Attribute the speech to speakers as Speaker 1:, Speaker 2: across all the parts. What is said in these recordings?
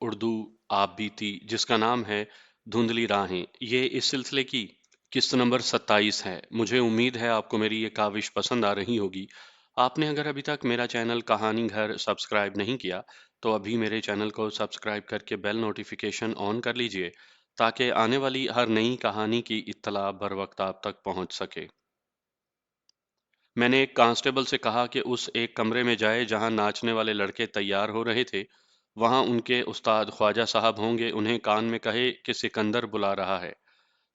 Speaker 1: اردو آپ بیتی جس کا نام ہے دھندلی راہیں۔ یہ اس سلسلے کی قسط نمبر 27 ہے۔ مجھے امید ہے آپ کو میری یہ کاوش پسند آ رہی ہوگی۔ آپ نے اگر ابھی تک میرا چینل کہانی گھر سبسکرائب نہیں کیا تو ابھی میرے چینل کو سبسکرائب کر کے بیل نوٹیفیکیشن آن کر لیجئے تاکہ آنے والی ہر نئی کہانی کی اطلاع بر وقت آپ تک پہنچ سکے۔ میں نے ایک کانسٹیبل سے کہا کہ اس ایک کمرے میں جائے جہاں ناچنے والے لڑکے تیار ہو رہے تھے۔ وہاں ان کے استاد خواجہ صاحب ہوں گے، انہیں کان میں کہے کہ سکندر بلا رہا ہے۔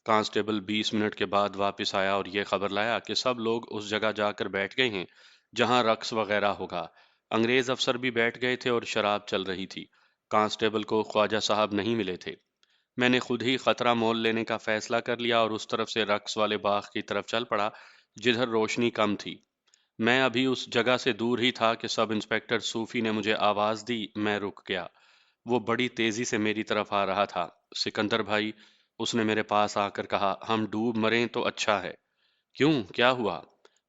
Speaker 1: کانسٹیبل 20 منٹ کے بعد واپس آیا اور یہ خبر لایا کہ سب لوگ اس جگہ جا کر بیٹھ گئے ہیں جہاں رقص وغیرہ ہوگا۔ انگریز افسر بھی بیٹھ گئے تھے اور شراب چل رہی تھی۔ کانسٹیبل کو خواجہ صاحب نہیں ملے تھے۔ میں نے خود ہی خطرہ مول لینے کا فیصلہ کر لیا اور اس طرف سے رقص والے باغ کی طرف چل پڑا جدھر روشنی کم تھی۔ میں ابھی اس جگہ سے دور ہی تھا کہ سب انسپکٹر صوفی نے مجھے آواز دی۔ میں رک گیا۔ وہ بڑی تیزی سے میری طرف آ رہا تھا۔ سکندر بھائی، اس نے میرے پاس آ کر کہا، ہم ڈوب مریں تو اچھا ہے۔ کیوں، کیا ہوا؟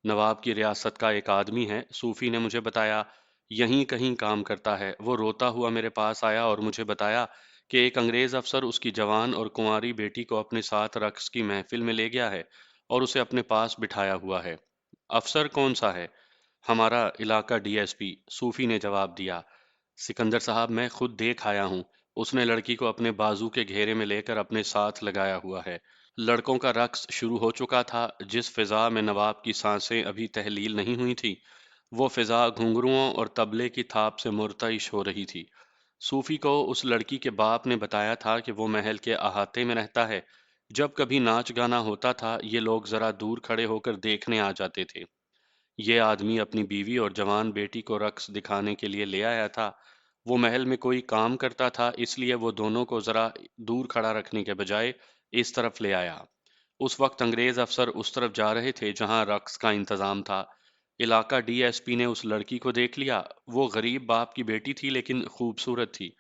Speaker 1: نواب کی ریاست کا ایک آدمی ہے، صوفی نے مجھے بتایا، یہیں کہیں کام کرتا ہے۔ وہ روتا ہوا میرے پاس آیا اور مجھے بتایا کہ ایک انگریز افسر اس کی جوان اور کنواری بیٹی کو اپنے ساتھ رقص کی محفل میں لے گیا ہے اور اسے اپنے پاس بٹھایا ہوا ہے۔ افسر کون سا ہے؟ ہمارا علاقہ ڈی ایس پی، صوفی نے جواب دیا۔ سکندر صاحب، میں خود دیکھ آیا ہوں۔ اس نے لڑکی کو اپنے بازو کے گھیرے میں لے کر اپنے ساتھ لگایا ہوا ہے۔ لڑکوں کا رقص شروع ہو چکا تھا۔ جس فضا میں نواب کی سانسیں ابھی تحلیل نہیں ہوئی تھی، وہ فضا گھنگروؤں اور طبلے کی تھاپ سے مرتعش ہو رہی تھی۔ صوفی کو اس لڑکی کے باپ نے بتایا تھا کہ وہ محل کے احاطے میں رہتا ہے۔ جب کبھی ناچ گانا ہوتا تھا، یہ لوگ ذرا دور کھڑے ہو کر دیکھنے آ جاتے تھے۔ یہ آدمی اپنی بیوی اور جوان بیٹی کو رقص دکھانے کے لیے لے آیا تھا۔ وہ محل میں کوئی کام کرتا تھا، اس لیے وہ دونوں کو ذرا دور کھڑا رکھنے کے بجائے اس طرف لے آیا۔ اس وقت انگریز افسر اس طرف جا رہے تھے جہاں رقص کا انتظام تھا۔ علاقہ ڈی ایس پی نے اس لڑکی کو دیکھ لیا۔ وہ غریب باپ کی بیٹی تھی لیکن خوبصورت تھی۔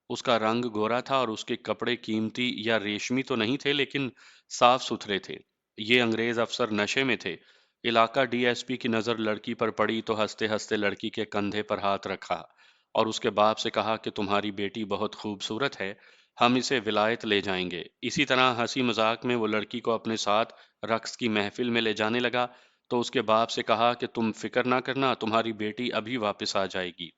Speaker 1: اس کا رنگ گورا تھا اور اس کے کپڑے قیمتی یا ریشمی تو نہیں تھے لیکن صاف ستھرے تھے۔ یہ انگریز افسر نشے میں تھے۔ علاقہ ڈی ایس پی کی نظر لڑکی پر پڑی تو ہنستے ہنستے لڑکی کے کندھے پر ہاتھ رکھا اور اس کے باپ سے کہا کہ تمہاری بیٹی بہت خوبصورت ہے، ہم اسے ولایت لے جائیں گے۔ اسی طرح ہنسی مذاق میں وہ لڑکی کو اپنے ساتھ رقص کی محفل میں لے جانے لگا تو اس کے باپ سے کہا کہ تم فکر نہ کرنا، تمہاری بیٹی ابھی واپس آ جائے گی۔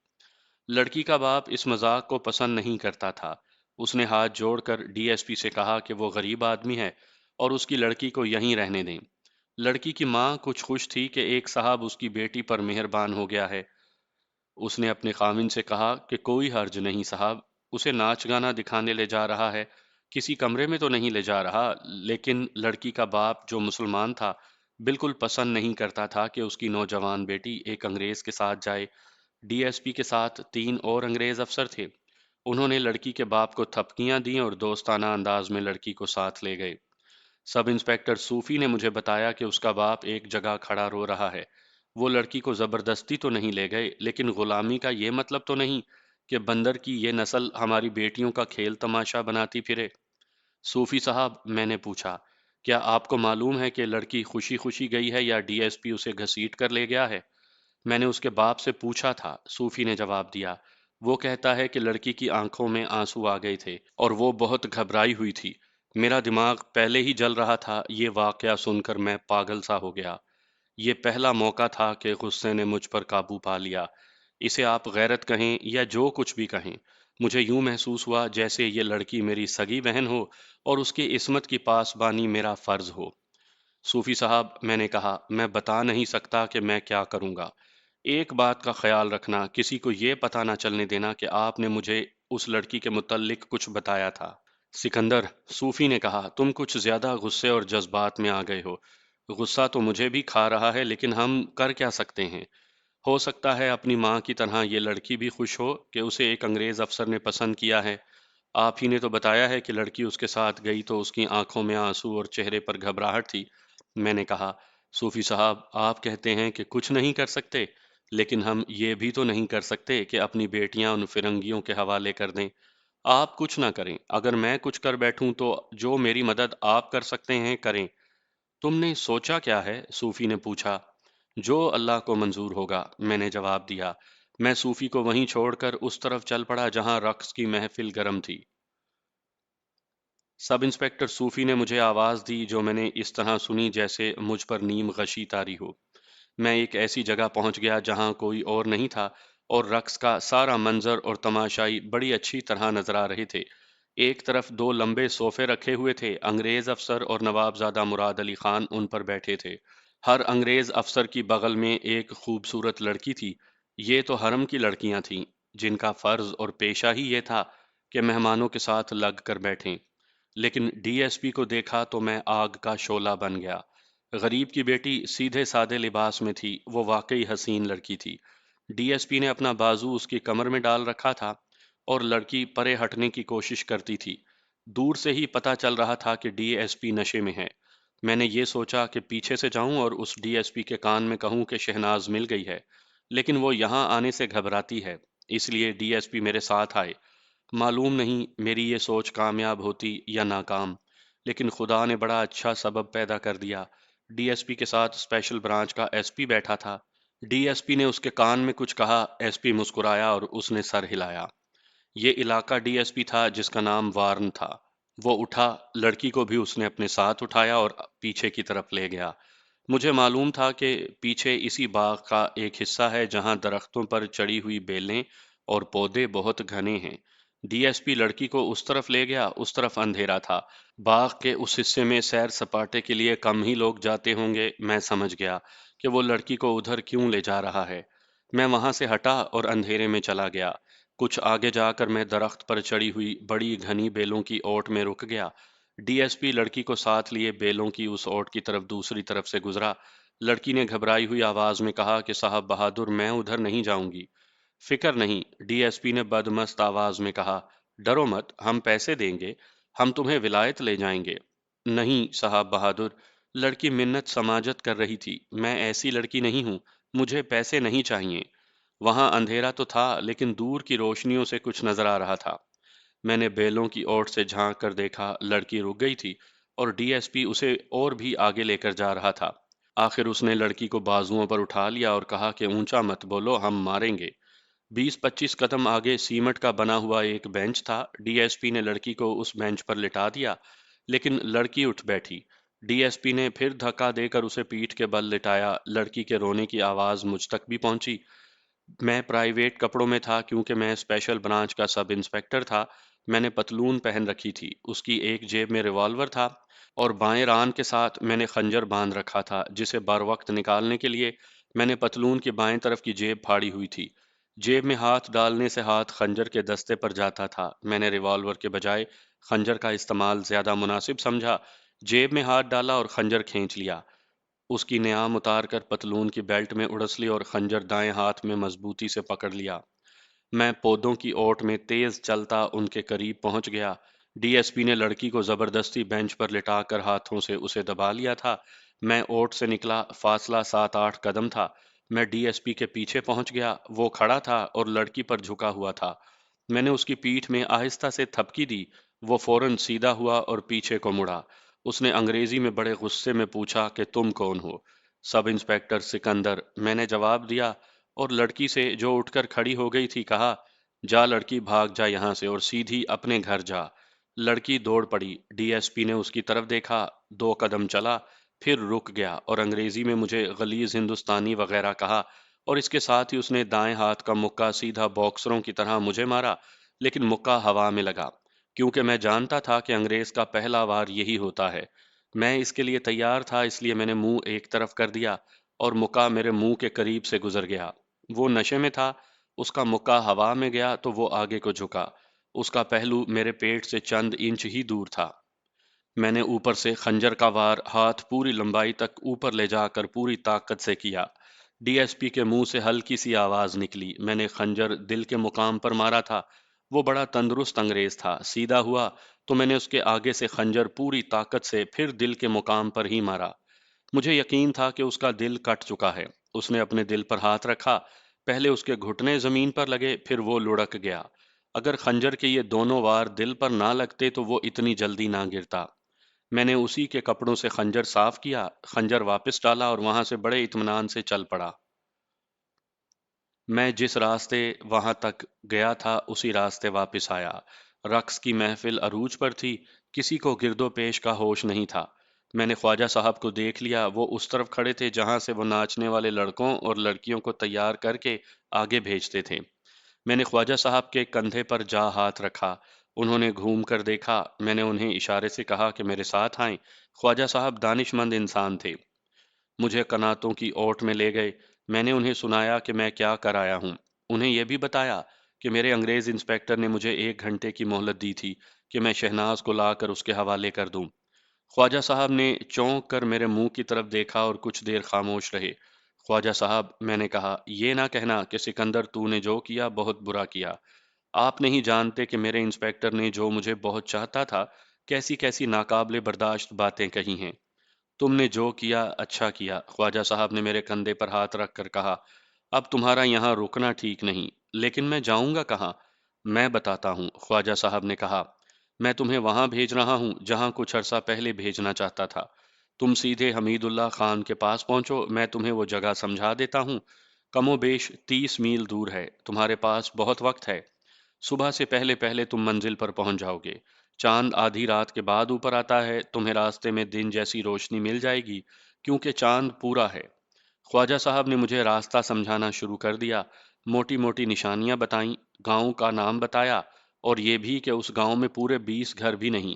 Speaker 1: لڑکی کا باپ اس مذاق کو پسند نہیں کرتا تھا۔ اس نے ہاتھ جوڑ کر ڈی ایس پی سے کہا کہ وہ غریب آدمی ہے اور اس کی لڑکی کو یہیں رہنے دیں۔ لڑکی کی ماں کچھ خوش تھی کہ ایک صاحب اس کی بیٹی پر مہربان ہو گیا ہے۔ اس نے اپنے خاوند سے کہا کہ کوئی حرج نہیں صاحب، اسے ناچ گانا دکھانے لے جا رہا ہے، کسی کمرے میں تو نہیں لے جا رہا۔ لیکن لڑکی کا باپ جو مسلمان تھا بالکل پسند نہیں کرتا تھا کہ اس کی نوجوان بیٹی ایک انگریز کے ساتھ جائے۔ ڈی ایس پی کے ساتھ 3 اور انگریز افسر تھے۔ انہوں نے لڑکی کے باپ کو تھپکیاں دیں اور دوستانہ انداز میں لڑکی کو ساتھ لے گئے۔ سب انسپکٹر صوفی نے مجھے بتایا کہ اس کا باپ ایک جگہ کھڑا رو رہا ہے۔ وہ لڑکی کو زبردستی تو نہیں لے گئے، لیکن غلامی کا یہ مطلب تو نہیں کہ بندر کی یہ نسل ہماری بیٹیوں کا کھیل تماشا بناتی پھرے۔ صوفی صاحب، میں نے پوچھا، کیا آپ کو معلوم ہے کہ لڑکی خوشی خوشی گئی ہے یا ڈی ایس پی اسے گھسیٹ کر لے گیا ہے؟ میں نے اس کے باپ سے پوچھا تھا، صوفی نے جواب دیا۔ وہ کہتا ہے کہ لڑکی کی آنکھوں میں آنسو آ گئے تھے اور وہ بہت گھبرائی ہوئی تھی۔ میرا دماغ پہلے ہی جل رہا تھا۔ یہ واقعہ سن کر میں پاگل سا ہو گیا۔ یہ پہلا موقع تھا کہ غصے نے مجھ پر قابو پا لیا۔ اسے آپ غیرت کہیں یا جو کچھ بھی کہیں، مجھے یوں محسوس ہوا جیسے یہ لڑکی میری سگی بہن ہو اور اس کی عصمت کی پاسبانی میرا فرض ہو۔ صوفی صاحب، میں نے کہا، میں بتا نہیں سکتا کہ میں کیا کروں گا۔ ایک بات کا خیال رکھنا، کسی کو یہ پتہ نہ چلنے دینا کہ آپ نے مجھے اس لڑکی کے متعلق کچھ بتایا تھا۔ سکندر، صوفی نے کہا، تم کچھ زیادہ غصے اور جذبات میں آ گئے ہو۔ غصہ تو مجھے بھی کھا رہا ہے لیکن ہم کر کیا سکتے ہیں؟ ہو سکتا ہے اپنی ماں کی طرح یہ لڑکی بھی خوش ہو کہ اسے ایک انگریز افسر نے پسند کیا ہے۔ آپ ہی نے تو بتایا ہے کہ لڑکی اس کے ساتھ گئی تو اس کی آنکھوں میں آنسو اور چہرے پر گھبراہٹ تھی۔ میں نے کہا، صوفی صاحب، آپ کہتے ہیں کہ کچھ نہیں کر سکتے، لیکن ہم یہ بھی تو نہیں کر سکتے کہ اپنی بیٹیاں ان فرنگیوں کے حوالے کر دیں۔ آپ کچھ نہ کریں، اگر میں کچھ کر بیٹھوں تو جو میری مدد آپ کر سکتے ہیں کریں۔ تم نے سوچا کیا ہے؟ صوفی نے پوچھا۔ جو اللہ کو منظور ہوگا، میں نے جواب دیا۔ میں صوفی کو وہیں چھوڑ کر اس طرف چل پڑا جہاں رقص کی محفل گرم تھی۔ سب انسپکٹر صوفی نے مجھے آواز دی جو میں نے اس طرح سنی جیسے مجھ پر نیم غشی طاری ہو۔ میں ایک ایسی جگہ پہنچ گیا جہاں کوئی اور نہیں تھا اور رقص کا سارا منظر اور تماشائی بڑی اچھی طرح نظر آ رہے تھے۔ ایک طرف دو لمبے صوفے رکھے ہوئے تھے، انگریز افسر اور نواب زادہ مراد علی خان ان پر بیٹھے تھے۔ ہر انگریز افسر کی بغل میں ایک خوبصورت لڑکی تھی۔ یہ تو حرم کی لڑکیاں تھیں جن کا فرض اور پیشہ ہی یہ تھا کہ مہمانوں کے ساتھ لگ کر بیٹھیں۔ لیکن ڈی ایس پی کو دیکھا تو میں آگ کا شعلہ بن گیا۔ غریب کی بیٹی سیدھے سادے لباس میں تھی، وہ واقعی حسین لڑکی تھی۔ ڈی ایس پی نے اپنا بازو اس کی کمر میں ڈال رکھا تھا اور لڑکی پرے ہٹنے کی کوشش کرتی تھی۔ دور سے ہی پتا چل رہا تھا کہ ڈی ایس پی نشے میں ہے۔ میں نے یہ سوچا کہ پیچھے سے جاؤں اور اس ڈی ایس پی کے کان میں کہوں کہ شہناز مل گئی ہے، لیکن وہ یہاں آنے سے گھبراتی ہے، اس لیے ڈی ایس پی میرے ساتھ آئے۔ معلوم نہیں میری یہ سوچ کامیاب ہوتی یا ناکام، لیکن خدا نے بڑا اچھا سبب پیدا کر دیا۔ ڈی ایس پی کے ساتھ اسپیشل برانچ کا ایس پی بیٹھا تھا۔ ڈی ایس پی نے اس کے کان میں کچھ کہا، ایس پی مسکرایا اور اس نے سر ہلایا۔ یہ علاقہ ڈی ایس پی تھا جس کا نام وارن تھا۔ وہ اٹھا، لڑکی کو بھی اس نے اپنے ساتھ اٹھایا اور پیچھے کی طرف لے گیا۔ مجھے معلوم تھا کہ پیچھے اسی باغ کا ایک حصہ ہے جہاں درختوں پر چڑھی ہوئی بیلیں اور پودے بہت گھنے ہیں۔ ڈی ایس پی لڑکی کو اس طرف لے گیا، اس طرف اندھیرا تھا۔ باغ کے اس حصے میں سیر سپاٹے کے لیے کم ہی لوگ جاتے ہوں گے۔ میں سمجھ گیا کہ وہ لڑکی کو ادھر کیوں لے جا رہا ہے۔ میں وہاں سے ہٹا اور اندھیرے میں چلا گیا۔ کچھ آگے جا کر میں درخت پر چڑھی ہوئی بڑی گھنی بیلوں کی اوٹ میں رک گیا۔ ڈی ایس پی لڑکی کو ساتھ لیے بیلوں کی اس اوٹ کی طرف دوسری طرف سے گزرا۔ لڑکی نے گھبرائی ہوئی آواز میں کہا کہ صاحب بہادر، میں ادھر نہیں جاؤں گی۔ فکر نہیں، ڈی ایس پی نے بدمست آواز میں کہا، ڈرو مت، ہم پیسے دیں گے، ہم تمہیں ولایت لے جائیں گے۔ نہیں صاحب بہادر، لڑکی منت سماجت کر رہی تھی، میں ایسی لڑکی نہیں ہوں، مجھے پیسے نہیں چاہیے۔ وہاں اندھیرا تو تھا لیکن دور کی روشنیوں سے کچھ نظر آ رہا تھا۔ میں نے بیلوں کی اوٹ سے جھانک کر دیکھا، لڑکی رک گئی تھی اور ڈی ایس پی اسے اور بھی آگے لے کر جا رہا تھا۔ آخر اس نے لڑکی کو بازوؤں پر اٹھا لیا اور کہا کہ اونچا مت بولو، ہم ماریں گے۔ 20-25 قدم آگے سیمٹ کا بنا ہوا ایک بینچ تھا۔ ڈی ایس پی نے لڑکی کو اس بینچ پر لٹا دیا، لیکن لڑکی اٹھ بیٹھی۔ ڈی ایس پی نے پھر دھکا دے کر اسے پیٹھ کے بل لٹایا۔ لڑکی کے رونے کی آواز مجھ تک بھی پہنچی۔ میں پرائیویٹ کپڑوں میں تھا کیونکہ میں اسپیشل برانچ کا سب انسپکٹر تھا۔ میں نے پتلون پہن رکھی تھی، اس کی ایک جیب میں ریوالور تھا اور بائیں ران کے ساتھ میں نے خنجر باندھ رکھا تھا جسے بر وقت نکالنے کے لیے میں نے پتلون کی بائیں طرف کی جیب پھاڑی ہوئی تھی۔ جیب میں ہاتھ ڈالنے سے ہاتھ خنجر کے دستے پر جاتا تھا۔ میں نے ریوالور کے بجائے خنجر کا استعمال زیادہ مناسب سمجھا۔ جیب میں ہاتھ ڈالا اور خنجر کھینچ لیا۔ اس کی نیام اتار کر پتلون کی بیلٹ میں اڑس لی اور خنجر دائیں ہاتھ میں مضبوطی سے پکڑ لیا۔ میں پودوں کی اوٹ میں تیز چلتا ان کے قریب پہنچ گیا۔ ڈی ایس پی نے لڑکی کو زبردستی بینچ پر لٹا کر ہاتھوں سے اسے دبا لیا تھا۔ میں اوٹ سے نکلا، فاصلہ 7-8 قدم تھا۔ میں ڈی ایس پی کے پیچھے پہنچ گیا۔ وہ کھڑا تھا اور لڑکی پر جھکا ہوا تھا۔ میں نے اس کی پیٹھ میں آہستہ سے تھپکی دی۔ وہ فوراً سیدھا ہوا اور پیچھے کو مڑا۔ اس نے انگریزی میں بڑے غصے میں پوچھا کہ تم کون ہو؟ سب انسپکٹر سکندر، میں نے جواب دیا اور لڑکی سے جو اٹھ کر کھڑی ہو گئی تھی کہا، جا لڑکی، بھاگ جا یہاں سے اور سیدھی اپنے گھر جا۔ لڑکی دوڑ پڑی۔ ڈی ایس پی نے اس کی طرف دیکھا، 2 قدم چلا، پھر رک گیا اور انگریزی میں مجھے غلیظ ہندوستانی وغیرہ کہا اور اس کے ساتھ ہی اس نے دائیں ہاتھ کا مکہ سیدھا باکسروں کی طرح مجھے مارا، لیکن مکہ ہوا میں لگا، کیونکہ میں جانتا تھا کہ انگریز کا پہلا وار یہی ہوتا ہے۔ میں اس کے لیے تیار تھا، اس لیے میں نے منہ ایک طرف کر دیا اور مکہ میرے منہ کے قریب سے گزر گیا۔ وہ نشے میں تھا، اس کا مکہ ہوا میں گیا تو وہ آگے کو جھکا۔ اس کا پہلو میرے پیٹ سے چند انچ ہی دور تھا۔ میں نے اوپر سے خنجر کا وار ہاتھ پوری لمبائی تک اوپر لے جا کر پوری طاقت سے کیا۔ ڈی ایس پی کے منہ سے ہلکی سی آواز نکلی۔ میں نے خنجر دل کے مقام پر مارا تھا۔ وہ بڑا تندرست انگریز تھا۔ سیدھا ہوا تو میں نے اس کے آگے سے خنجر پوری طاقت سے پھر دل کے مقام پر ہی مارا۔ مجھے یقین تھا کہ اس کا دل کٹ چکا ہے۔ اس نے اپنے دل پر ہاتھ رکھا، پہلے اس کے گھٹنے زمین پر لگے، پھر وہ لڑک گیا۔ اگر خنجر کے یہ دونوں وار دل پر نہ لگتے تو وہ اتنی جلدی نہ گرتا۔ میں نے اسی کے کپڑوں سے خنجر صاف کیا، خنجر واپس ڈالا اور وہاں سے بڑے اطمینان سے چل پڑا۔ میں جس راستے وہاں تک گیا تھا اسی راستے واپس آیا۔ رقص کی محفل عروج پر تھی، کسی کو گرد و پیش کا ہوش نہیں تھا۔ میں نے خواجہ صاحب کو دیکھ لیا، وہ اس طرف کھڑے تھے جہاں سے وہ ناچنے والے لڑکوں اور لڑکیوں کو تیار کر کے آگے بھیجتے تھے۔ میں نے خواجہ صاحب کے کندھے پر جا ہاتھ رکھا۔ انہوں نے گھوم کر دیکھا، میں نے انہیں اشارے سے کہا کہ میرے ساتھ آئیں۔ خواجہ صاحب دانش مند انسان تھے، مجھے قناتوں کی اوٹ میں لے گئے۔ میں نے انہیں سنایا کہ میں کیا کر آیا ہوں۔ انہیں یہ بھی بتایا کہ میرے انگریز انسپیکٹر نے مجھے 1 گھنٹے کی مہلت دی تھی کہ میں شہناز کو لا کر اس کے حوالے کر دوں۔ خواجہ صاحب نے چونک کر میرے منہ کی طرف دیکھا اور کچھ دیر خاموش رہے۔ خواجہ صاحب، میں نے کہا، یہ نہ کہنا کہ سکندر تو نے جو کیا بہت برا کیا۔ آپ نہیں جانتے کہ میرے انسپیکٹر نے جو مجھے بہت چاہتا تھا کیسی کیسی ناقابل برداشت باتیں کہی ہیں۔ تم نے جو کیا اچھا کیا۔ خواجہ صاحب نے میرے کندھے پر ہاتھ رکھ کر کہا، اب تمہارا یہاں رکنا ٹھیک نہیں، لیکن میں جاؤں گا کہاں؟ میں بتاتا ہوں، خواجہ صاحب نے کہا، میں تمہیں وہاں بھیج رہا ہوں جہاں کچھ عرصہ پہلے بھیجنا چاہتا تھا۔ تم سیدھے حمید اللہ خان کے پاس پہنچو، میں تمہیں وہ جگہ سمجھا دیتا ہوں۔ کم و بیش 30 میل دور ہے، تمہارے پاس بہت وقت ہے۔ صبح سے پہلے پہلے تم منزل پر پہنچ جاؤ گے۔ چاند آدھی رات کے بعد اوپر آتا ہے، تمہیں راستے میں دن جیسی روشنی مل جائے گی کیونکہ چاند پورا ہے۔ خواجہ صاحب نے مجھے راستہ سمجھانا شروع کر دیا، موٹی موٹی نشانیاں بتائیں، گاؤں کا نام بتایا، اور یہ بھی کہ اس گاؤں میں پورے 20 گھر بھی نہیں۔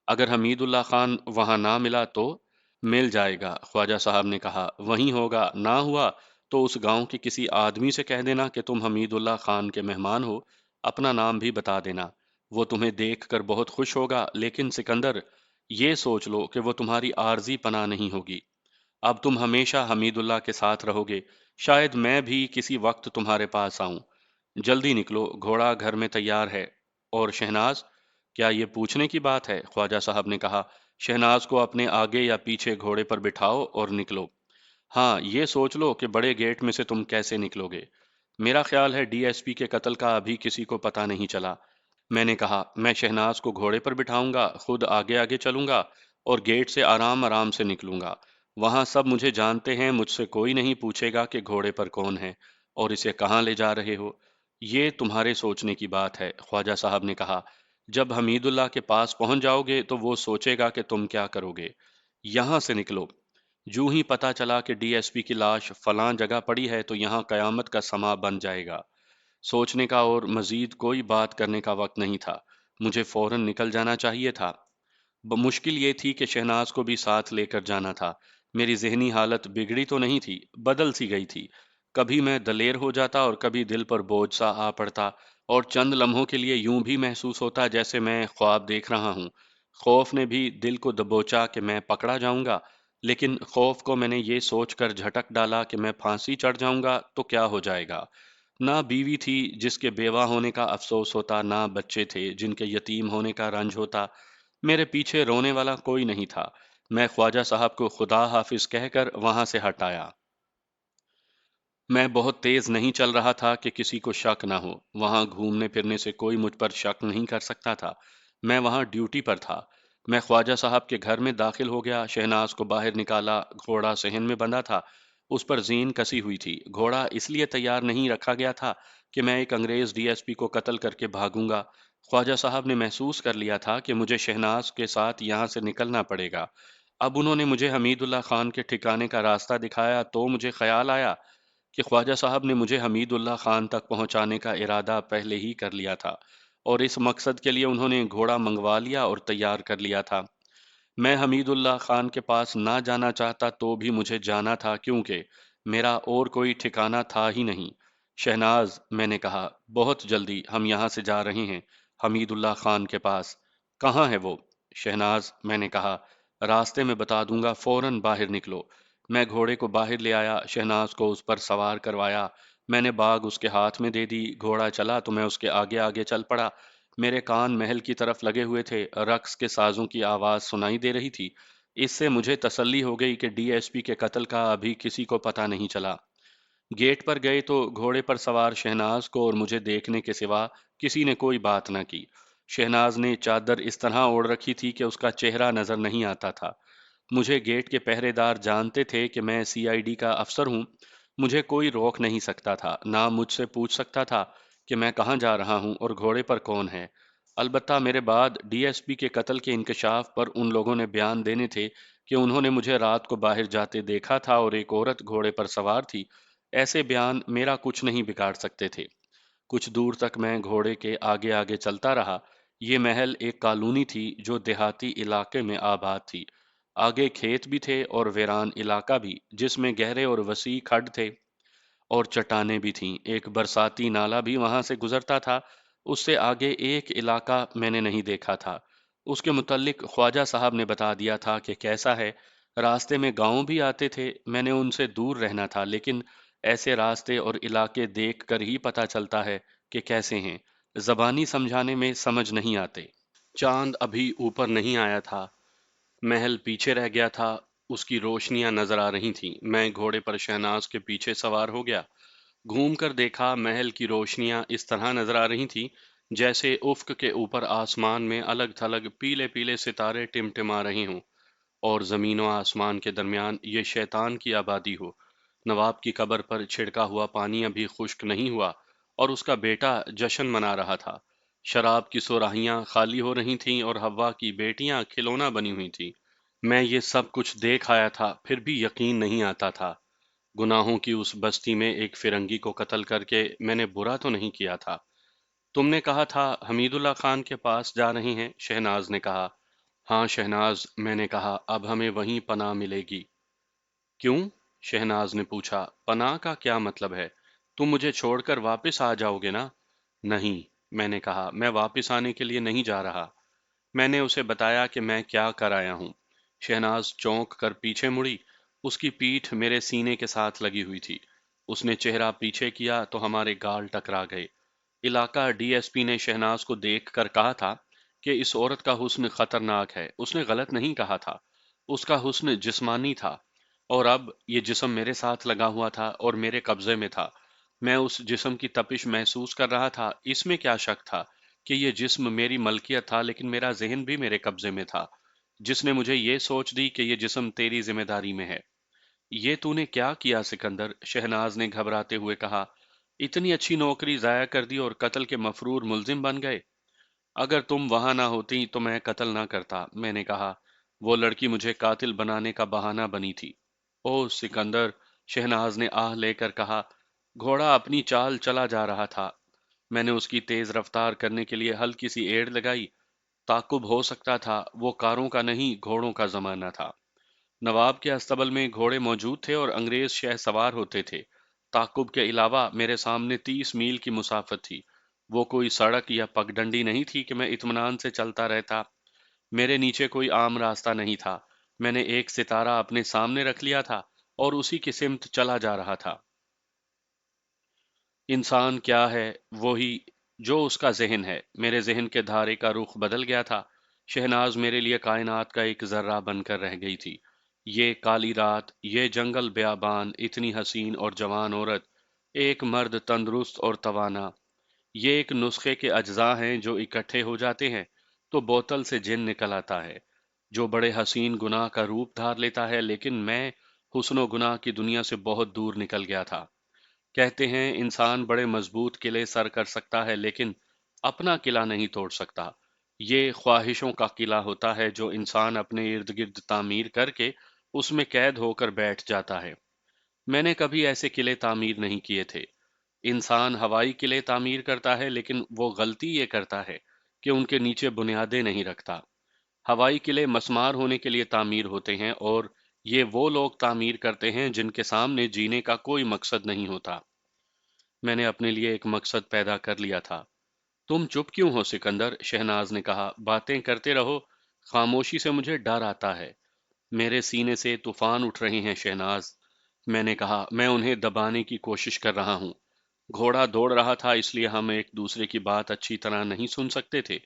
Speaker 1: اگر حمید اللہ خان وہاں نہ ملا تو مل جائے گا، خواجہ صاحب نے کہا، وہیں ہوگا، نہ ہوا تو اس گاؤں کے کسی آدمی سے کہہ دینا کہ تم حمید اللہ خان کے مہمان ہو، اپنا نام بھی بتا دینا۔ وہ تمہیں دیکھ کر بہت خوش ہوگا، لیکن سکندر، یہ سوچ لو کہ وہ تمہاری عارضی پناہ نہیں ہوگی۔ اب تم ہمیشہ حمید اللہ کے ساتھ رہو گے، شاید میں بھی کسی وقت تمہارے پاس آؤں۔ جلدی نکلو، گھوڑا گھر میں تیار ہے۔ اور شہناز؟ کیا یہ پوچھنے کی بات ہے؟ خواجہ صاحب نے کہا، شہناز کو اپنے آگے یا پیچھے گھوڑے پر بٹھاؤ اور نکلو۔ ہاں، یہ سوچ لو کہ بڑے گیٹ میں سے تم کیسے نکلو گے۔ میرا خیال ہے ڈی ایس پی کے قتل کا ابھی کسی کو پتہ نہیں چلا۔ میں نے کہا، میں شہناز کو گھوڑے پر بٹھاؤں گا، خود آگے آگے چلوں گا اور گیٹ سے آرام آرام سے نکلوں گا۔ وہاں سب مجھے جانتے ہیں، مجھ سے کوئی نہیں پوچھے گا کہ گھوڑے پر کون ہے اور اسے کہاں لے جا رہے ہو۔ یہ تمہارے سوچنے کی بات ہے، خواجہ صاحب نے کہا۔ جب حمید اللہ کے پاس پہنچ جاؤ گے تو وہ سوچے گا کہ تم کیا کرو گے۔ یہاں سے نکلو۔ جو ہی پتا چلا کہ ڈی ایس پی کی لاش فلاں جگہ پڑی ہے تو یہاں قیامت کا سما بن جائے گا۔ سوچنے کا اور مزید کوئی بات کرنے کا وقت نہیں تھا، مجھے فوراً نکل جانا چاہیے تھا۔ مشکل یہ تھی کہ شہناز کو بھی ساتھ لے کر جانا تھا۔ میری ذہنی حالت بگڑی تو نہیں تھی، بدل سی گئی تھی۔ کبھی میں دلیر ہو جاتا اور کبھی دل پر بوجھ سا آ پڑتا، اور چند لمحوں کے لیے یوں بھی محسوس ہوتا جیسے میں خواب دیکھ رہا ہوں۔ خوف نے بھی دل کو دبوچا کہ میں پکڑا جاؤں گا، لیکن خوف کو میں نے یہ سوچ کر جھٹک ڈالا کہ میں پھانسی چڑھ جاؤں گا تو کیا ہو جائے گا۔ نہ بیوی تھی جس کے بیوہ ہونے کا افسوس ہوتا، نہ بچے تھے جن کے یتیم ہونے کا رنج ہوتا۔ میرے پیچھے رونے والا کوئی نہیں تھا۔ میں خواجہ صاحب کو خدا حافظ کہہ کر وہاں سے ہٹ آیا۔ میں بہت تیز نہیں چل رہا تھا کہ کسی کو شک نہ ہو۔ وہاں گھومنے پھرنے سے کوئی مجھ پر شک نہیں کر سکتا تھا۔ میں وہاں ڈیوٹی پر تھا۔ میں خواجہ صاحب کے گھر میں داخل ہو گیا، شہناز کو باہر نکالا، گھوڑا صحن میں بندھا تھا، اس پر زین کسی ہوئی تھی۔ گھوڑا اس لیے تیار نہیں رکھا گیا تھا کہ میں ایک انگریز ڈی ایس پی کو قتل کر کے بھاگوں گا۔ خواجہ صاحب نے محسوس کر لیا تھا کہ مجھے شہناز کے ساتھ یہاں سے نکلنا پڑے گا۔ اب انہوں نے مجھے حمید اللہ خان کے ٹھکانے کا راستہ دکھایا تو مجھے خیال آیا کہ خواجہ صاحب نے مجھے حمید اللہ خان تک پہنچانے کا ارادہ پہلے ہی کر لیا تھا، اور اس مقصد کے لیے انہوں نے گھوڑا منگوا لیا اور تیار کر لیا تھا۔ میں حمید اللہ خان کے پاس نہ جانا چاہتا تو بھی مجھے جانا تھا کیونکہ میرا اور کوئی ٹھکانہ تھا ہی نہیں۔ شہناز، میں نے کہا، بہت جلدی ہم یہاں سے جا رہے ہیں حمید اللہ خان کے پاس۔ کہاں ہے وہ؟ شہناز، میں نے کہا، راستے میں بتا دوں گا، فوراً باہر نکلو۔ میں گھوڑے کو باہر لے آیا، شہناز کو اس پر سوار کروایا، میں نے باگ اس کے ہاتھ میں دے دی، گھوڑا چلا تو میں اس کے آگے آگے چل پڑا۔ میرے کان محل کی طرف لگے ہوئے تھے، رقص کے سازوں کی آواز سنائی دے رہی تھی۔ اس سے مجھے تسلی ہو گئی کہ ڈی ایس پی کے قتل کا ابھی کسی کو پتہ نہیں چلا۔ گیٹ پر گئے تو گھوڑے پر سوار شہناز کو اور مجھے دیکھنے کے سوا کسی نے کوئی بات نہ کی۔ شہناز نے چادر اس طرح اوڑھ رکھی تھی کہ اس کا چہرہ نظر نہیں آتا تھا۔ مجھے گیٹ کے پہرے دار جانتے تھے کہ میں سی آئی ڈی کا افسر ہوں، مجھے کوئی روک نہیں سکتا تھا، نہ مجھ سے پوچھ سکتا تھا کہ میں کہاں جا رہا ہوں اور گھوڑے پر کون ہے۔ البتہ میرے بعد ڈی ایس پی کے قتل کے انکشاف پر ان لوگوں نے بیان دینے تھے کہ انہوں نے مجھے رات کو باہر جاتے دیکھا تھا اور ایک عورت گھوڑے پر سوار تھی۔ ایسے بیان میرا کچھ نہیں بگاڑ سکتے تھے۔ کچھ دور تک میں گھوڑے کے آگے آگے چلتا رہا۔ یہ محل ایک کالونی تھی جو دیہاتی علاقے میں آباد تھی۔ آگے کھیت بھی تھے اور ویران علاقہ بھی، جس میں گہرے اور وسیع کھڈ تھے اور چٹانیں بھی تھیں۔ ایک برساتی نالا بھی وہاں سے گزرتا تھا۔ اس سے آگے ایک علاقہ میں نے نہیں دیکھا تھا۔ اس کے متعلق خواجہ صاحب نے بتا دیا تھا کہ کیسا ہے۔ راستے میں گاؤں بھی آتے تھے، میں نے ان سے دور رہنا تھا، لیکن ایسے راستے اور علاقے دیکھ کر ہی پتہ چلتا ہے کہ کیسے ہیں، زبانی سمجھانے میں سمجھ نہیں آتے۔ چاند ابھی اوپر نہیں آیا تھا، محل پیچھے رہ گیا تھا، اس کی روشنیاں نظر آ رہی تھیں۔ میں گھوڑے پر شہناز کے پیچھے سوار ہو گیا۔ گھوم کر دیکھا، محل کی روشنیاں اس طرح نظر آ رہی تھیں جیسے افق کے اوپر آسمان میں الگ تھلگ پیلے پیلے ستارے ٹمٹما رہے ہوں، اور زمین و آسمان کے درمیان یہ شیطان کی آبادی ہو۔ نواب کی قبر پر چھڑکا ہوا پانی ابھی خشک نہیں ہوا اور اس کا بیٹا جشن منا رہا تھا۔ شراب کی صراحیاں خالی ہو رہی تھیں اور حوا کی بیٹیاں کھلونا بنی ہوئی تھیں۔ میں یہ سب کچھ دیکھ آیا تھا، پھر بھی یقین نہیں آتا تھا۔ گناہوں کی اس بستی میں ایک فرنگی کو قتل کر کے میں نے برا تو نہیں کیا تھا۔ تم نے کہا تھا حمید اللہ خان کے پاس جا رہے ہیں، شہناز نے کہا۔ ہاں شہناز، میں نے کہا، اب ہمیں وہیں پناہ ملے گی۔ کیوں؟ شہناز نے پوچھا۔ پناہ کا کیا مطلب ہے؟ تم مجھے چھوڑ کر واپس آ جاؤ گے نا؟ نہیں، میں نے کہا، میں واپس آنے کے لیے نہیں جا رہا۔ میں نے اسے بتایا کہ میں کیا کر آیا ہوں۔ شہناز چونک کر پیچھے مڑی، اس کی پیٹھ میرے سینے کے ساتھ لگی ہوئی تھی۔ اس نے چہرہ پیچھے کیا تو ہمارے گال ٹکرا گئے۔ علاقہ ڈی ایس پی نے شہناز کو دیکھ کر کہا تھا کہ اس عورت کا حسن خطرناک ہے۔ اس نے غلط نہیں کہا تھا، اس کا حسن جسمانی تھا، اور اب یہ جسم میرے ساتھ لگا ہوا تھا اور میرے قبضے میں تھا۔ میں اس جسم کی تپش محسوس کر رہا تھا۔ اس میں کیا شک تھا کہ یہ جسم میری ملکیت تھا، لیکن میرا ذہن بھی میرے قبضے میں تھا، جس نے مجھے یہ سوچ دی کہ یہ جسم تیری ذمہ داری میں ہے۔ یہ تو نے کیا کیا سکندر؟ شہناز نے گھبراتے ہوئے کہا۔ اتنی اچھی نوکری ضائع کر دی اور قتل کے مفرور ملزم بن گئے۔ اگر تم وہاں نہ ہوتی تو میں قتل نہ کرتا، میں نے کہا۔ وہ لڑکی مجھے قاتل بنانے کا بہانہ بنی تھی۔ او سکندر، شہناز نے آہ لے کر کہا۔ گھوڑا اپنی چال چلا جا رہا تھا۔ میں نے اس کی تیز رفتار کرنے کے لیے ہلکی سی ایڑ لگائی۔ تعقب ہو سکتا تھا، وہ کاروں کا نہیں گھوڑوں کا زمانہ تھا۔ نواب کے استبل میں گھوڑے موجود تھے اور انگریز شہ سوار ہوتے تھے۔ تعقب کے علاوہ میرے سامنے 30 میل کی مسافت تھی۔ وہ کوئی سڑک یا پگڈنڈی نہیں تھی کہ میں اطمینان سے چلتا رہتا۔ میرے نیچے کوئی عام راستہ نہیں تھا۔ میں نے ایک ستارہ اپنے سامنے رکھ لیا تھا اور اسی کی سمت چلا جا رہا تھا۔ انسان کیا ہے؟ وہی جو اس کا ذہن ہے۔ میرے ذہن کے دھارے کا رخ بدل گیا تھا۔ شہناز میرے لیے کائنات کا ایک ذرہ بن کر رہ گئی تھی۔ یہ کالی رات، یہ جنگل بیابان، اتنی حسین اور جوان عورت، ایک مرد تندرست اور توانا، یہ ایک نسخے کے اجزاء ہیں جو اکٹھے ہو جاتے ہیں تو بوتل سے جن نکل آتا ہے، جو بڑے حسین گناہ کا روپ دھار لیتا ہے، لیکن میں حسن و گناہ کی دنیا سے بہت دور نکل گیا تھا۔ کہتے ہیں انسان بڑے مضبوط قلعے سر کر سکتا ہے لیکن اپنا قلعہ نہیں توڑ سکتا۔ یہ خواہشوں کا قلعہ ہوتا ہے جو انسان اپنے ارد گرد تعمیر کر کے اس میں قید ہو کر بیٹھ جاتا ہے۔ میں نے کبھی ایسے قلعے تعمیر نہیں کیے تھے۔ انسان ہوائی قلعے تعمیر کرتا ہے لیکن وہ غلطی یہ کرتا ہے کہ ان کے نیچے بنیادیں نہیں رکھتا۔ ہوائی قلعے مسمار ہونے کے لیے تعمیر ہوتے ہیں، اور یہ وہ لوگ تعمیر کرتے ہیں جن کے سامنے جینے کا کوئی مقصد نہیں ہوتا۔ میں نے اپنے لیے ایک مقصد پیدا کر لیا تھا۔ تم چپ کیوں ہو سکندر؟ شہناز نے کہا۔ باتیں کرتے رہو، خاموشی سے مجھے ڈر آتا ہے۔ میرے سینے سے طوفان اٹھ رہے ہیں شہناز، میں نے کہا۔ میں انہیں دبانے کی کوشش کر رہا ہوں۔ گھوڑا دوڑ رہا تھا، اس لیے ہم ایک دوسرے کی بات اچھی طرح نہیں سن سکتے تھے۔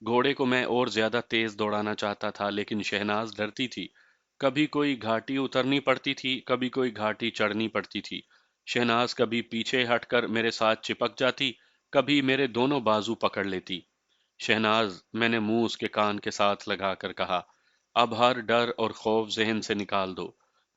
Speaker 1: گھوڑے کو میں اور زیادہ تیز دوڑانا چاہتا تھا، لیکن شہناز ڈرتی تھی۔ کبھی کوئی گھاٹی اترنی پڑتی تھی، کبھی کوئی گھاٹی چڑھنی پڑتی تھی۔ شہناز کبھی پیچھے ہٹ کر میرے ساتھ چپک جاتی، کبھی میرے دونوں بازو پکڑ لیتی۔ شہناز، میں نے منہ اس کے کان کے ساتھ لگا کر کہا، اب ہر ڈر اور خوف ذہن سے نکال دو۔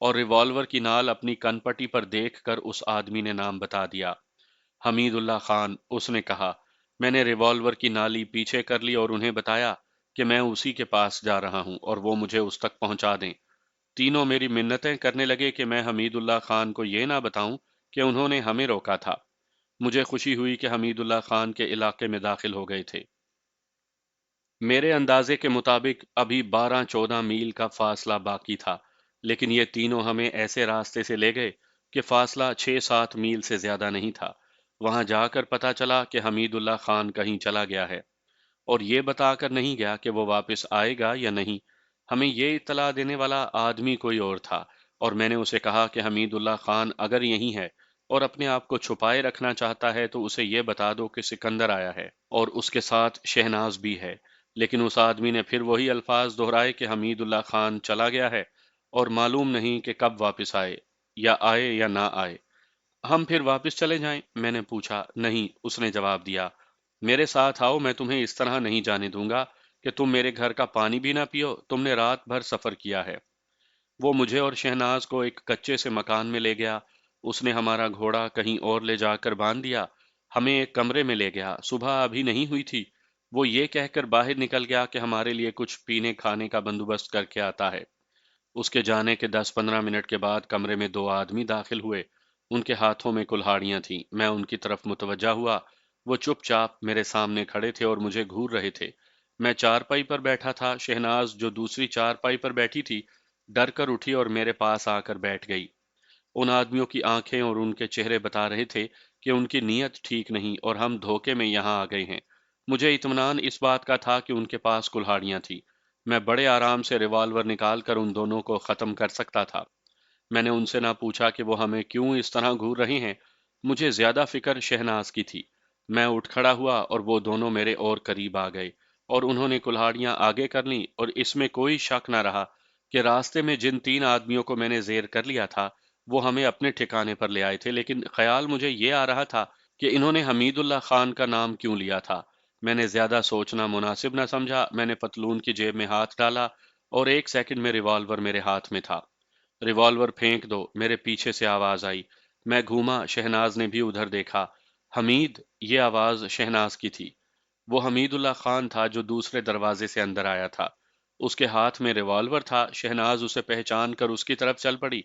Speaker 1: اور ریوالور کی نال اپنی کن پٹی پر دیکھ کر اس آدمی نے نام بتا دیا، حمید اللہ خان۔ اس نے کہا۔ میں نے ریوالور کی نالی پیچھے کر لی اور انہیں بتایا کہ میں اسی کے پاس جا رہا ہوں اور وہ مجھے اس تک پہنچا دیں۔ تینوں میری منتیں کرنے لگے کہ میں حمید اللہ خان کو یہ نہ بتاؤں کہ انہوں نے ہمیں روکا تھا۔ مجھے خوشی ہوئی کہ حمید اللہ خان کے علاقے میں داخل ہو گئے تھے۔ میرے اندازے کے مطابق ابھی 12-14 میل کا فاصلہ باقی تھا، لیکن یہ تینوں ہمیں ایسے راستے سے لے گئے کہ فاصلہ 6-7 میل سے زیادہ نہیں تھا۔ وہاں جا کر پتا چلا کہ حمید اللہ خان کہیں چلا گیا ہے، اور یہ بتا کر نہیں گیا کہ وہ واپس آئے گا یا نہیں۔ ہمیں یہ اطلاع دینے والا آدمی کوئی اور تھا، اور میں نے اسے کہا کہ حمید اللہ خان اگر یہیں ہے اور اپنے آپ کو چھپائے رکھنا چاہتا ہے تو اسے یہ بتا دو کہ سکندر آیا ہے اور اس کے ساتھ شہناز بھی ہے۔ لیکن اس آدمی نے پھر وہی الفاظ دہرائے کہ حمید اللہ خان چلا گیا ہے اور معلوم نہیں کہ کب واپس آئے یا نہ آئے۔ ہم پھر واپس چلے جائیں؟ میں نے پوچھا۔ نہیں، اس نے جواب دیا، میرے ساتھ آؤ، میں تمہیں اس طرح نہیں جانے دوں گا کہ تم میرے گھر کا پانی بھی نہ پیو، تم نے رات بھر سفر کیا ہے۔ وہ مجھے اور شہناز کو ایک کچے سے مکان میں لے گیا۔ اس نے ہمارا گھوڑا کہیں اور لے جا کر باندھ دیا، ہمیں ایک کمرے میں لے گیا۔ صبح ابھی نہیں ہوئی تھی، وہ یہ کہہ کر باہر نکل گیا کہ ہمارے لیے کچھ پینے کھانے کا بندوبست کر کے آتا ہے۔ اس کے جانے کے 10-15 منٹ کے بعد کمرے میں دو آدمی داخل ہوئے۔ ان کے ہاتھوں میں کلہاڑیاں تھیں۔ میں ان کی طرف متوجہ ہوا۔ وہ چپ چاپ میرے سامنے کھڑے تھے اور مجھے گھور رہے تھے۔ میں چارپائی پر بیٹھا تھا۔ شہناز جو دوسری چارپائی پر بیٹھی تھی ڈر کر اٹھی اور میرے پاس آ کر بیٹھ گئی۔ ان آدمیوں کی آنکھیں اور ان کے چہرے بتا رہے تھے کہ ان کی نیت ٹھیک نہیں اور ہم دھوکے میں یہاں آ گئے ہیں۔ مجھے اطمینان اس بات کا تھا کہ ان کے پاس کلہاڑیاں تھیں۔ میں بڑے آرام سے ریوالور نکال کر ان دونوں کو ختم کر سکتا تھا۔ میں نے ان سے نہ پوچھا کہ وہ ہمیں کیوں اس طرح گھور رہے ہیں۔ مجھے زیادہ فکر شہناز کی تھی۔ میں اٹھ کھڑا ہوا اور وہ دونوں میرے اور قریب آ گئے اور انہوں نے کلہاڑیاں آگے کر لیں، اور اس میں کوئی شک نہ رہا کہ راستے میں جن 3 آدمیوں کو میں نے زیر کر لیا تھا وہ ہمیں اپنے ٹھکانے پر لے آئے تھے، لیکن خیال مجھے یہ آ رہا تھا کہ انہوں نے حمید اللہ خان کا نام کیوں لیا تھا۔ میں نے زیادہ سوچنا مناسب نہ سمجھا۔ میں نے پتلون کی جیب میں ہاتھ ڈالا اور ایک سیکنڈ میں ریوالور میرے ہاتھ میں تھا۔ ریوالور پھینک دو، میرے پیچھے سے آواز آئی۔ میں گھوما، شہناز نے بھی ادھر دیکھا۔ حمید، یہ آواز شہناز کی تھی۔ وہ حمید اللہ خان تھا جو دوسرے دروازے سے اندر آیا تھا۔ اس کے ہاتھ میں ریوالور تھا۔ شہناز اسے پہچان کر اس کی طرف چل پڑی۔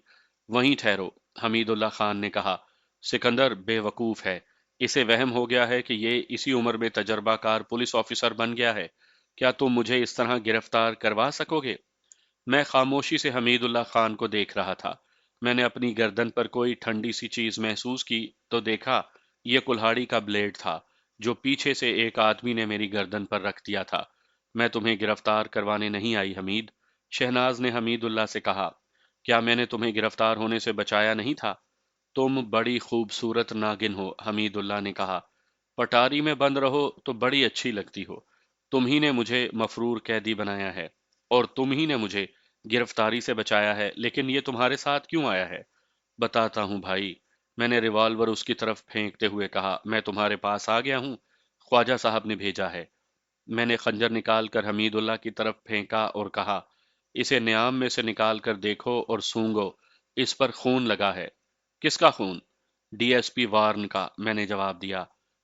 Speaker 1: وہیں ٹھہرو، حمید اللہ خان نے کہا۔ سکندر بے وقوف ہے، اسے وہم ہو گیا ہے کہ یہ اسی عمر میں تجربہ کار پولیس آفیسر بن گیا ہے۔ کیا تم مجھے اس طرح گرفتار کروا سکو گے؟ میں خاموشی سے حمید اللہ خان کو دیکھ رہا تھا۔ میں نے اپنی گردن پر کوئی ٹھنڈی سی چیز محسوس کی تو دیکھا یہ کلہاڑی کا بلیڈ تھا جو پیچھے سے ایک آدمی نے میری گردن پر رکھ دیا تھا۔ میں تمہیں گرفتار کروانے نہیں آئی حمید، شہناز نے حمید اللہ سے کہا۔ کیا میں نے تمہیں گرفتار ہونے سے بچایا نہیں تھا؟ تم بڑی خوبصورت ناگن ہو، حمید اللہ نے کہا۔ پٹاری میں بند رہو تو بڑی اچھی لگتی ہو۔ تم ہی نے مجھے مفرور قیدی بنایا ہے اور تم ہی نے مجھے گرفتاری سے بچایا ہے، لیکن یہ تمہارے ساتھ کیوں آیا ہے؟ بتاتا ہوں بھائی، میں نے ریوالور اس کی طرف پھینکتے ہوئے کہا۔ میں تمہارے پاس آ گیا ہوں، خواجہ صاحب نے بھیجا ہے۔ میں نے خنجر نکال کر حمید اللہ کی طرف پھینکا اور کہا، اسے نیام میں سے نکال کر دیکھو اور سونگو، اس پر خون لگا ہے۔ کس کا خون؟ ڈی ایس پی وارن کا، میں نے جواب دیا۔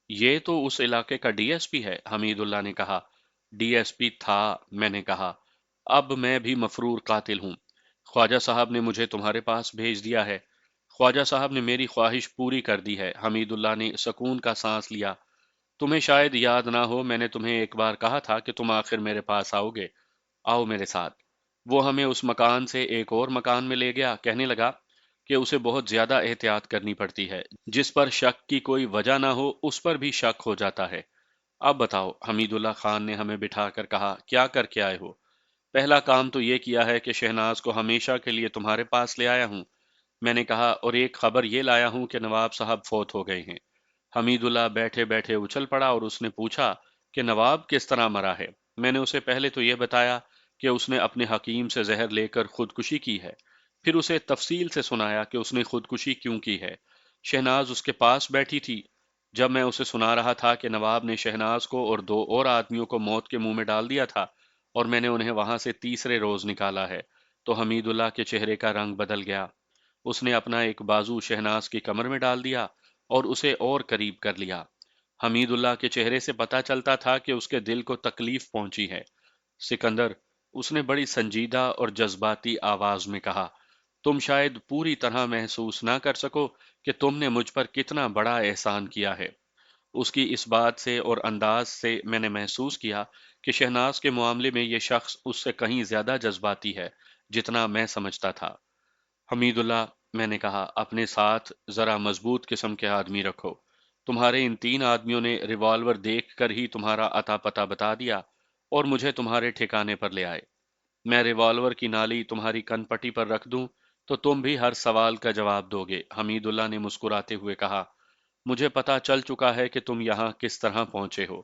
Speaker 1: یہ تو اس علاقے کا ڈی ایس پی ہے، حمید اللہ نے کہا۔ ڈی ایس پی تھا، میں نے کہا۔ اب میں بھی مفرور قاتل ہوں۔ خواجہ صاحب نے مجھے تمہارے پاس بھیج دیا ہے۔ خواجہ صاحب نے میری خواہش پوری کر دی ہے، حمید اللہ نے سکون کا سانس لیا۔ تمہیں شاید یاد نہ ہو، میں نے تمہیں ایک بار کہا تھا کہ تم آخر میرے پاس آؤ گے۔ آؤ میرے ساتھ۔ وہ ہمیں اس مکان سے ایک اور مکان میں لے گیا، کہنے لگا کہ اسے بہت زیادہ احتیاط کرنی پڑتی ہے، جس پر شک کی کوئی وجہ نہ ہو اس پر بھی شک ہو جاتا ہے۔ اب بتاؤ، حمید اللہ خان نے ہمیں بٹھا کر کہا، کیا کر کے آئے ہو؟ پہلا کام تو یہ کیا ہے کہ شہناز کو ہمیشہ کے لیے تمہارے پاس لے آیا ہوں، میں نے کہا، اور ایک خبر یہ لایا ہوں کہ نواب صاحب فوت ہو گئے ہیں۔ حمید اللہ بیٹھے بیٹھے اچھل پڑا اور اس نے پوچھا کہ نواب کس طرح مرا ہے؟ میں نے اسے پہلے تو یہ بتایا کہ اس نے اپنے حکیم سے زہر لے کر خودکشی کی ہے، پھر اسے تفصیل سے سنایا کہ اس نے خودکشی کیوں کی ہے۔ شہناز اس کے پاس بیٹھی تھی۔ جب میں اسے سنا رہا تھا کہ نواب نے شہناز کو اور دو اور آدمیوں کو موت کے منہ میں ڈال دیا تھا اور میں نے انہیں وہاں سے تیسرے روز نکالا ہے، تو حمید اللہ کے چہرے کا رنگ بدل گیا۔ اس نے اپنا ایک بازو شہناز کی کمر میں ڈال دیا اور اسے اور قریب کر لیا۔ حمید اللہ کے چہرے سے پتا چلتا تھا کہ اس کے دل کو تکلیف پہنچی ہے۔ سکندر، اس نے بڑی سنجیدہ اور جذباتی آواز میں کہا، تم شاید پوری طرح محسوس نہ کر سکو کہ تم نے مجھ پر کتنا بڑا احسان کیا ہے۔ اس کی اس بات سے اور انداز سے میں نے محسوس کیا کہ شہناز کے معاملے میں یہ شخص اس سے کہیں زیادہ جذباتی ہے جتنا میں سمجھتا تھا۔ حمید اللہ، میں نے کہا، اپنے ساتھ ذرا مضبوط قسم کے آدمی رکھو۔ تمہارے ان تین آدمیوں نے ریوالور دیکھ کر ہی تمہارا عطا پتہ بتا دیا اور مجھے تمہارے ٹھکانے پر لے آئے۔ میں ریوالور کی نالی تمہاری کن پٹی پر رکھ دوں تو تم بھی ہر سوال کا جواب دو گے۔ حمید اللہ نے مسکراتے ہوئے کہا، مجھے پتا چل چکا ہے کہ تم یہاں کس طرح پہنچے ہو،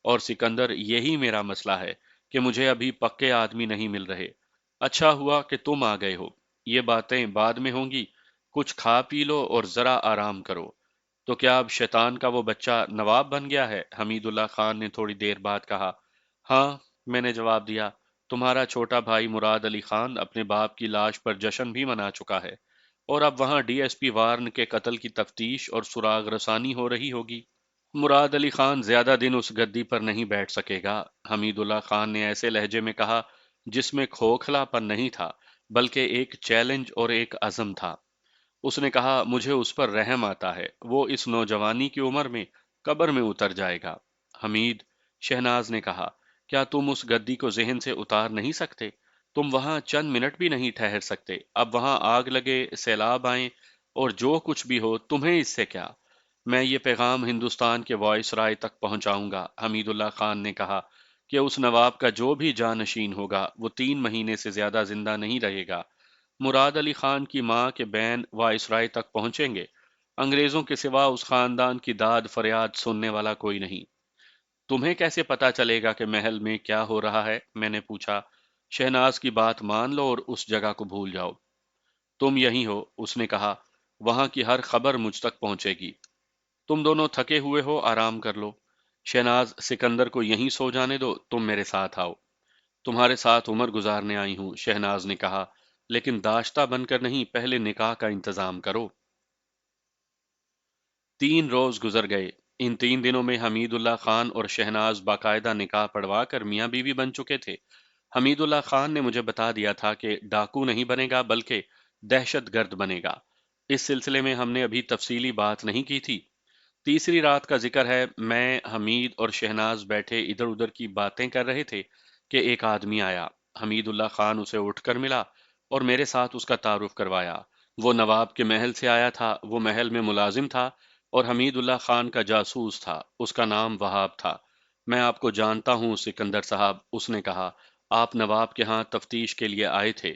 Speaker 1: اور سکندر، یہی میرا مسئلہ ہے کہ مجھے ابھی پکے آدمی نہیں مل رہے۔ اچھا ہوا کہ تم آ گئے ہو۔ یہ باتیں بعد میں ہوں گی، کچھ کھا پی لو اور ذرا آرام کرو۔ تو کیا اب شیطان کا وہ بچہ نواب بن گیا ہے؟ حمید اللہ خان نے تھوڑی دیر بعد کہا۔ ہاں، میں نے جواب دیا، تمہارا چھوٹا بھائی مراد علی خان اپنے باپ کی لاش پر جشن بھی منا چکا ہے، اور اب وہاں ڈی ایس پی وارن کے قتل کی تفتیش اور سراغ رسانی ہو رہی ہوگی۔ مراد علی خان زیادہ دن اس گدی پر نہیں بیٹھ سکے گا، حمید اللہ خان نے ایسے لہجے میں کہا جس میں کھوکھلا پن نہیں تھا، بلکہ ایک چیلنج اور ایک عزم تھا۔ اس نے کہا، مجھے اس پر رحم آتا ہے، وہ اس نوجوانی کی عمر میں قبر میں اتر جائے گا۔ حمید، شہناز نے کہا، کیا تم اس گدی کو ذہن سے اتار نہیں سکتے؟ تم وہاں چند منٹ بھی نہیں ٹھہر سکتے؟ اب وہاں آگ لگے، سیلاب آئیں، اور جو کچھ بھی ہو، تمہیں اس سے کیا؟ میں یہ پیغام ہندوستان کے وائس رائے تک پہنچاؤں گا، حمید اللہ خان نے کہا، کہ اس نواب کا جو بھی جانشین ہوگا وہ 3 مہینے سے زیادہ زندہ نہیں رہے گا۔ مراد علی خان کی ماں کے بین وائس رائے تک پہنچیں گے۔ انگریزوں کے سوا اس خاندان کی داد فریاد سننے والا کوئی نہیں۔ تمہیں کیسے پتا چلے گا کہ محل میں کیا ہو رہا ہے؟ میں نے پوچھا۔ شہناز کی بات مان لو اور اس جگہ کو بھول جاؤ۔ تم یہی ہو، اس نے کہا، وہاں کی ہر خبر مجھ تک پہنچے گی۔ تم دونوں تھکے ہوئے ہو، آرام کر لو۔ شہناز، سکندر کو یہیں سو جانے دو، تم میرے ساتھ آؤ۔ تمہارے ساتھ عمر گزارنے آئی ہوں، شہناز نے کہا، لیکن داشتہ بن کر نہیں، پہلے نکاح کا انتظام کرو۔ 3 روز گزر گئے۔ ان 3 دنوں میں حمید اللہ خان اور شہناز باقاعدہ نکاح پڑھوا کر میاں بیوی بن چکے تھے۔ حمید اللہ خان نے مجھے بتا دیا تھا کہ ڈاکو نہیں بنے گا بلکہ دہشت گرد بنے گا۔ اس سلسلے میں ہم نے ابھی تفصیلی بات نہیں کی تھی۔ تیسری رات کا ذکر ہے، میں، حمید اور شہناز بیٹھے ادھر ادھر کی باتیں کر رہے تھے کہ ایک آدمی آیا۔ حمید اللہ خان اسے اٹھ کر ملا اور میرے ساتھ اس کا تعارف کروایا۔ وہ نواب کے محل سے آیا تھا، وہ محل میں ملازم تھا اور حمید اللہ خان کا جاسوس تھا۔ اس کا نام وہاب تھا۔ میں آپ کو جانتا ہوں سکندر صاحب، اس نے کہا، آپ نواب کے ہاں تفتیش کے لیے آئے تھے،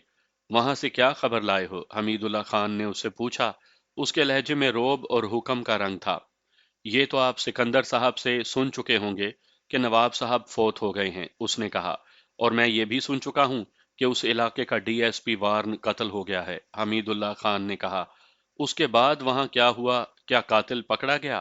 Speaker 1: وہاں سے کیا خبر لائے ہو؟ حمید اللہ خان نے اس سے پوچھا۔ اس کے لہجے میں رعب اور حکم کا رنگ تھا۔ یہ تو آپ سکندر صاحب سے سن چکے ہوں گے کہ نواب صاحب فوت ہو گئے ہیں، اس نے کہا، اور میں یہ بھی سن چکا ہوں کہ اس علاقے کا ڈی ایس پی وارن قتل ہو گیا ہے، حمید اللہ خان نے کہا۔ اس کے بعد وہاں کیا ہوا؟ کیا قاتل پکڑا گیا؟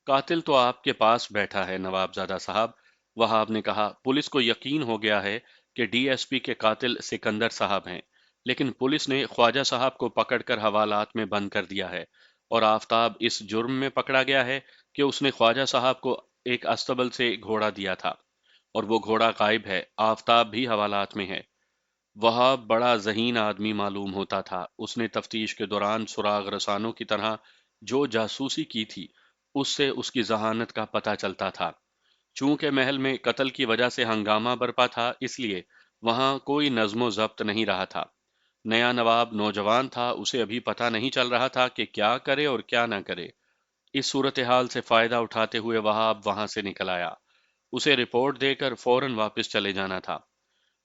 Speaker 1: قاتل تو آپ کے پاس بیٹھا ہے نواب زادہ صاحب، وہاب نے کہا۔ پولیس کو یقین ہو گیا ہے کہ ڈی ایس پی کے قاتل سکندر صاحب ہیں، لیکن پولیس نے خواجہ صاحب کو پکڑ کر حوالات میں بند کر دیا ہے، اور آفتاب اس جرم میں پکڑا گیا ہے کہ اس نے خواجہ صاحب کو ایک استبل سے گھوڑا دیا تھا، اور وہ گھوڑا غائب ہے۔ آفتاب بھی حوالات میں ہے۔ وہاب بڑا ذہین آدمی معلوم ہوتا تھا۔ اس نے تفتیش کے دوران سراغ رسانوں کی طرح جو جاسوسی کی تھی، اس سے اس کی ذہانت کا پتہ چلتا تھا۔ چونکہ محل میں قتل کی وجہ سے ہنگامہ برپا تھا، اس لیے وہاں کوئی نظم و ضبط نہیں رہا تھا۔ نیا نواب نوجوان تھا، اسے ابھی پتہ نہیں چل رہا تھا کہ کیا کرے اور کیا نہ کرے۔ اس صورتحال سے فائدہ اٹھاتے ہوئے وہاب وہاں سے نکل آیا۔ اسے رپورٹ دے کر فوراً واپس چلے جانا تھا۔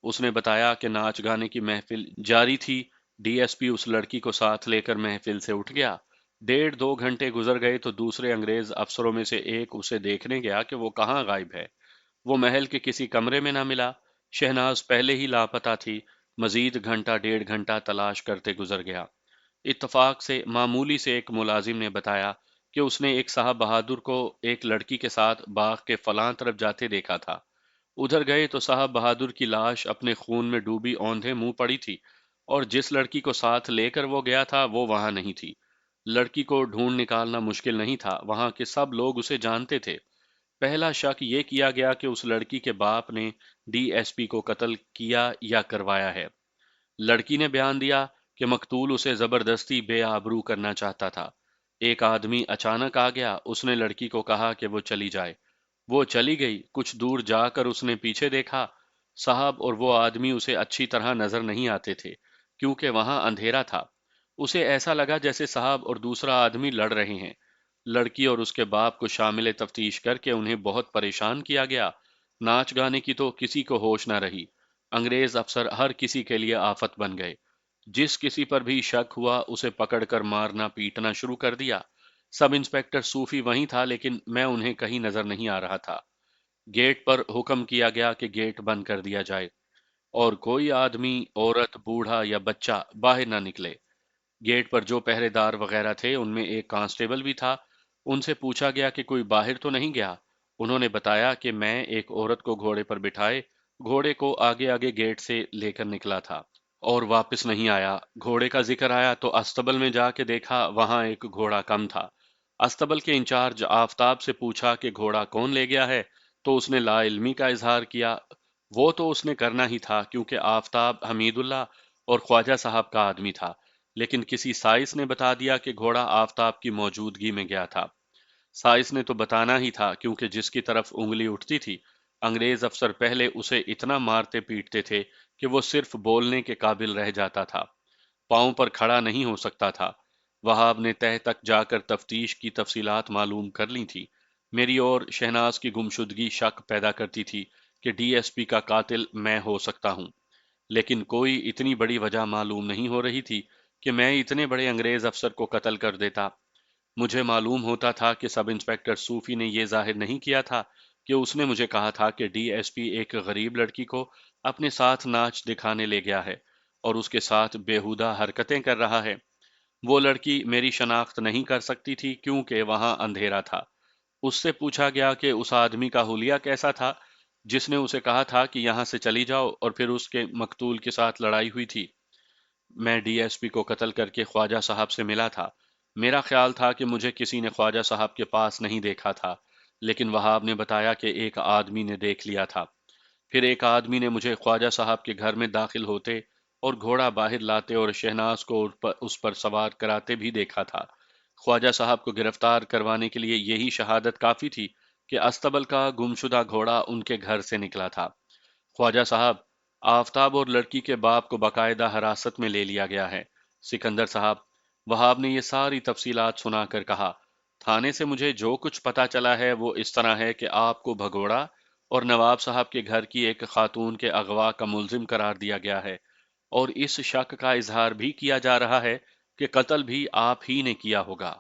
Speaker 1: اس نے بتایا کہ ناچ گانے کی محفل جاری تھی۔ ڈی ایس پی اس لڑکی کو ساتھ لے کر محفل سے اٹھ گیا۔ 1.5 2 گھنٹے گزر گئے تو دوسرے انگریز افسروں میں سے ایک اسے دیکھنے گیا کہ وہ کہاں غائب ہے۔ وہ محل کے کسی کمرے میں نہ ملا۔ شہناز پہلے ہی لاپتہ تھی۔ مزید گھنٹہ 1.5 گھنٹہ تلاش کرتے گزر گیا۔ اتفاق سے معمولی سے ایک ملازم نے بتایا کہ اس نے ایک صاحب بہادر کو ایک لڑکی کے ساتھ باغ کے فلاں طرف جاتے دیکھا تھا۔ ادھر گئے تو صاحب بہادر کی لاش اپنے خون میں ڈوبی اوندھے منہ پڑی تھی۔ اور جس لڑکی کو ساتھ لے کر وہ گیا تھا وہ وہاں نہیں تھی۔ لڑکی کو ڈھونڈ نکالنا مشکل نہیں تھا، وہاں کے سب لوگ اسے جانتے تھے۔ پہلا شک یہ کیا گیا کہ اس لڑکی کے باپ نے ڈی ایس پی کو قتل کیا یا کروایا ہے۔ لڑکی نے بیان دیا کہ مقتول اسے زبردستی بے آبرو کرنا چاہتا تھا۔ ایک آدمی اچانک آ گیا، اس نے لڑکی کو کہا کہ وہ چلی جائے۔ وہ چلی گئی، کچھ دور جا کر اس نے پیچھے دیکھا۔ صاحب اور وہ آدمی اسے اچھی طرح نظر نہیں آتے تھے کیونکہ وہاں اندھیرا تھا۔ اسے ایسا لگا جیسے صاحب اور دوسرا آدمی لڑ رہے ہیں۔ لڑکی اور اس کے باپ کو شامل تفتیش کر کے انہیں بہت پریشان کیا گیا۔ ناچ گانے کی تو کسی کو ہوش نہ رہی۔ انگریز افسر ہر کسی کے لیے آفت بن گئے۔ جس کسی پر بھی شک ہوا اسے پکڑ کر مارنا پیٹنا شروع کر دیا۔ سب انسپیکٹر صوفی وہیں تھا لیکن میں انہیں کہیں نظر نہیں آ رہا تھا۔ گیٹ پر حکم کیا گیا کہ گیٹ بند کر دیا جائے اور کوئی آدمی، عورت، بوڑھا یا بچہ باہر نہ نکلے۔ گیٹ پر جو پہرے دار وغیرہ تھے ان میں ایک کانسٹیبل بھی تھا۔ ان سے پوچھا گیا کہ کوئی باہر تو نہیں گیا۔ انہوں نے بتایا کہ میں ایک عورت کو گھوڑے پر بٹھائے گھوڑے کو آگے آگے گیٹ سے لے کر نکلا تھا اور واپس نہیں آیا۔ گھوڑے کا ذکر آیا تو استبل میں جا کے دیکھا وہاں ایک گھوڑا کم تھا۔ استبل کے انچارج آفتاب سے پوچھا کہ گھوڑا کون لے گیا ہے تو اس نے لا علمی کا اظہار کیا۔ وہ تو اس نے کرنا ہی تھا کیونکہ آفتاب حمید اللہ اور خواجہ صاحب کا آدمی تھا، لیکن کسی سائس نے بتا دیا کہ گھوڑا آفتاب کی موجودگی میں گیا تھا۔ سائس نے تو بتانا ہی تھا کیونکہ جس کی طرف انگلی اٹھتی تھی انگریز افسر پہلے اسے اتنا مارتے پیٹتے تھے کہ وہ صرف بولنے کے قابل رہ جاتا تھا، پاؤں پر کھڑا نہیں ہو سکتا تھا۔ وہاب نے تہ تک جا کر تفتیش کی تفصیلات معلوم کر لی تھی۔ میری اور شہناز کی گمشدگی شک پیدا کرتی تھی کہ ڈی ایس پی کا قاتل میں ہو سکتا ہوں، لیکن کوئی اتنی بڑی وجہ معلوم نہیں ہو رہی تھی کہ میں اتنے بڑے انگریز افسر کو قتل کر دیتا۔ مجھے معلوم ہوتا تھا کہ سب انسپیکٹر صوفی نے یہ ظاہر نہیں کیا تھا کہ اس نے مجھے کہا تھا کہ ڈی ایس پی ایک غریب لڑکی کو اپنے ساتھ ناچ دکھانے لے گیا ہے اور اس کے ساتھ بیہودہ حرکتیں کر رہا ہے۔ وہ لڑکی میری شناخت نہیں کر سکتی تھی کیونکہ وہاں اندھیرا تھا۔ اس سے پوچھا گیا کہ اس آدمی کا حلیہ کیسا تھا جس نے اسے کہا تھا کہ یہاں سے چلی جاؤ اور پھر اس کے مقتول کے ساتھ لڑائی ہوئی تھی۔ میں ڈی ایس پی کو قتل کر کے خواجہ صاحب سے ملا تھا۔ میرا خیال تھا کہ مجھے کسی نے خواجہ صاحب کے پاس نہیں دیکھا تھا، لیکن وہاب نے بتایا کہ ایک آدمی نے دیکھ لیا تھا۔ پھر ایک آدمی نے مجھے خواجہ صاحب کے گھر میں داخل ہوتے اور گھوڑا باہر لاتے اور شہناز کو اس پر سوار کراتے بھی دیکھا تھا۔ خواجہ صاحب کو گرفتار کروانے کے لیے یہی شہادت کافی تھی کہ استبل کا گمشدہ گھوڑا ان کے گھر سے نکلا تھا۔ خواجہ صاحب، آفتاب اور لڑکی کے باپ کو باقاعدہ حراست میں لے لیا گیا ہے۔ سکندر صاحب، وہاب نے یہ ساری تفصیلات سنا کر کہا، تھانے سے مجھے جو کچھ پتا چلا ہے وہ اس طرح ہے کہ آپ کو بھگوڑا اور نواب صاحب کے گھر کی ایک خاتون کے اغوا کا ملزم قرار دیا گیا ہے، اور اس شک کا اظہار بھی کیا جا رہا ہے کہ قتل بھی آپ ہی نے کیا ہوگا۔